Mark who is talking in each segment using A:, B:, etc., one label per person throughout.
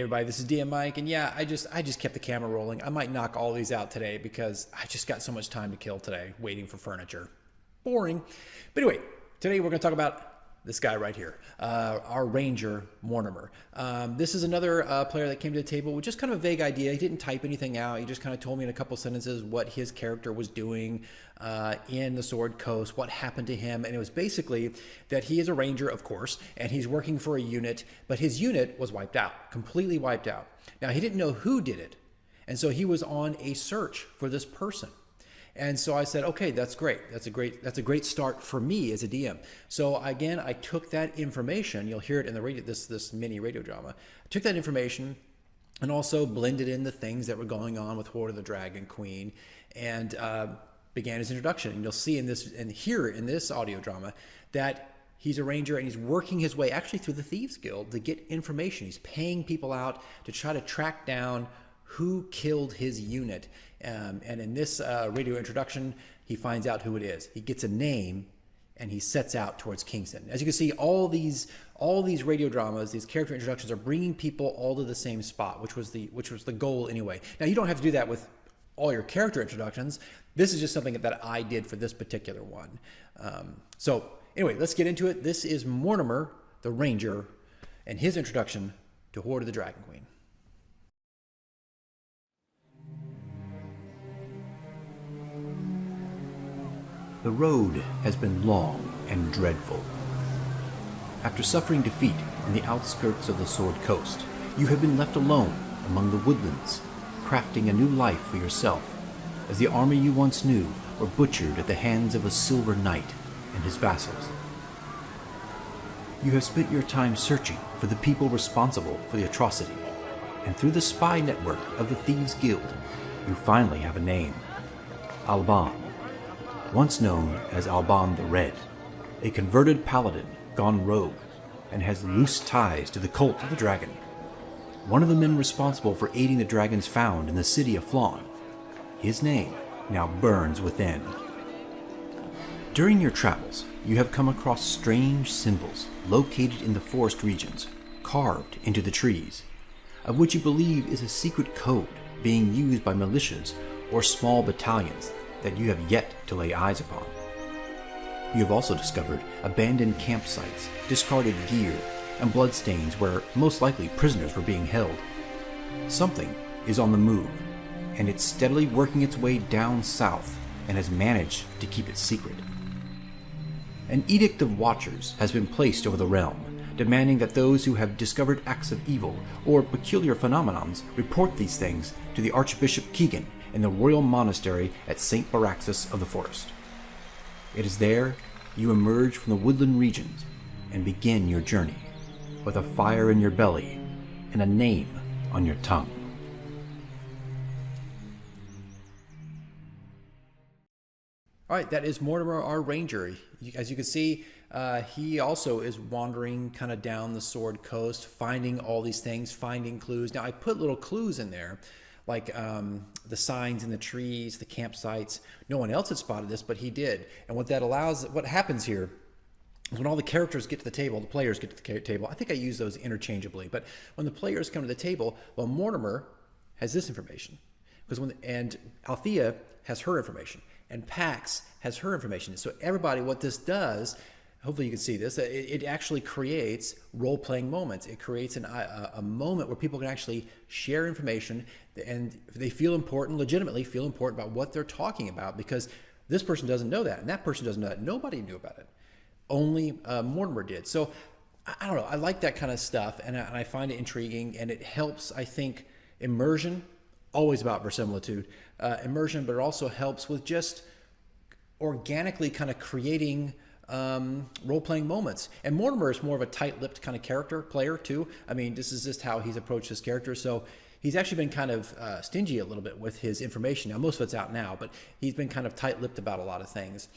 A: everybody, this is DM Mike, and yeah, I just kept the camera rolling. I might knock all these out today because I just got so much time to kill today waiting for furniture. Boring. But anyway, today we're going to talk about this guy right here, our ranger, Mortimer. This is another player that came to the table with just kind of a vague idea. He didn't type anything out. He just kind of told me in a couple sentences what his character was doing in the Sword Coast, what happened to him. And it was basically that he is a ranger, of course, and he's working for a unit, but his unit was wiped out, completely wiped out. Now, he didn't know who did it. And so he was on a search for this person. And so I said, okay, that's great. That's a great start for me as a DM. So again, I took that information. You'll hear it in the radio, this mini radio drama. I took that information and also blended in the things that were going on with Hoard of the Dragon Queen, and began his introduction. And you'll see in this and hear in this audio drama that he's a ranger and he's working his way actually through the Thieves Guild to get information. He's paying people out to try to track down who killed his unit. And in this radio introduction, he finds out who it is. He gets a name, and he sets out towards Kingston. As you can see, all these radio dramas, these character introductions, are bringing people all to the same spot, which was the goal anyway. Now, you don't have to do that with all your character introductions. This is just something that I did for this particular one. So anyway, let's get into it. This is Mortimer, the Ranger, and his introduction to Hoard of the Dragon Queen.
B: The road has been long and dreadful. After suffering defeat on the outskirts of the Sword Coast, you have been left alone among the woodlands, crafting a new life for yourself, as the army you once knew were butchered at the hands of a Silver Knight and his vassals. You have spent your time searching for the people responsible for the atrocity, and through the spy network of the Thieves Guild, you finally have a name: Alban. Once known as Alban the Red, a converted paladin gone rogue, and has loose ties to the cult of the dragon. One of the men responsible for aiding the dragons found in the city of Flawn. His name now burns within. During your travels, you have come across strange symbols located in the forest regions, carved into the trees, of which you believe is a secret code being used by militias or small battalions that you have yet to lay eyes upon. You have also discovered abandoned campsites, discarded gear, and bloodstains where most likely prisoners were being held. Something is on the move, and it's steadily working its way down south and has managed to keep it secret. An edict of watchers has been placed over the realm, demanding that those who have discovered acts of evil or peculiar phenomenons report these things to the Archbishop Keegan in the royal monastery at St. Baraxus of the Forest. It is there you emerge from the woodland regions and begin your journey, with a fire in your belly and a name on your tongue.
A: All right, that is Mortimer, our ranger. As you can see, he also is wandering kind of down the Sword Coast, finding all these things, finding clues. Now, I put little clues in there, like the signs in the trees, the campsites. No one else had spotted this, but he did. And what that allows, what happens here is when all the characters get to the table, the players get to the table. I think I use those interchangeably, but when the players come to the table, well, Mortimer has this information, and Althea has her information, and Pax has her information. So everybody, what this does, hopefully you can see this, it actually creates role-playing moments. It creates a moment where people can actually share information, and they feel important, legitimately feel important about what they're talking about, because this person doesn't know that, and that person doesn't know that. Nobody knew about it. Only Mortimer did. So I don't know. I like that kind of stuff, and I find it intriguing, and it helps, I think, immersion. Always about verisimilitude, immersion, but it also helps with just organically kind of creating role-playing moments. And Mortimer is more of a tight-lipped kind of player too. I mean, this is just how he's approached his character. So he's actually been kind of stingy a little bit with his information. Now, most of it's out now, but he's been kind of tight-lipped about a lot of things.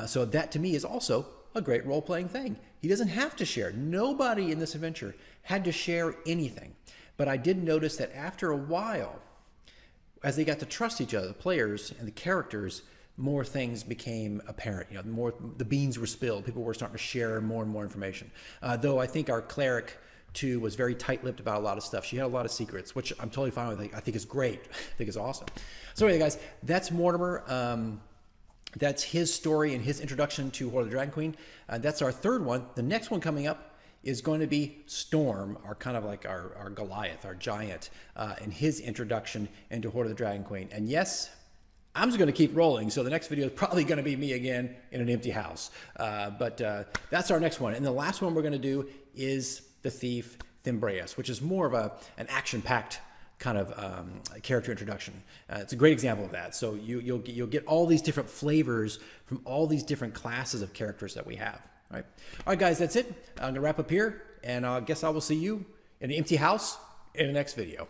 A: So that to me is also a great role-playing thing. He doesn't have to share. Nobody in this adventure had to share anything. But I did notice that after a while, as they got to trust each other, the players and the characters, more things became apparent. You know, more the beans were spilled. People were starting to share more and more information. Though I think our cleric 2 was very tight-lipped about a lot of stuff. She had a lot of secrets, which I'm totally fine with. I think is great. I think is awesome. So anyway, guys, that's Mortimer. That's his story and his introduction to Hoard the Dragon Queen. That's our third one. The next one coming up is going to be Storm, our kind of like our Goliath, our giant, and his introduction into Hoard of the Dragon Queen. And yes, I'm just going to keep rolling, so the next video is probably going to be me again in an empty house. But that's our next one. And the last one we're going to do is the Thief Thimbraeus, which is more of an action-packed kind of character introduction. It's a great example of that. So you'll get all these different flavors from all these different classes of characters that we have. All right, guys, that's it. I'm going to wrap up here, and I guess I will see you in the empty house in the next video.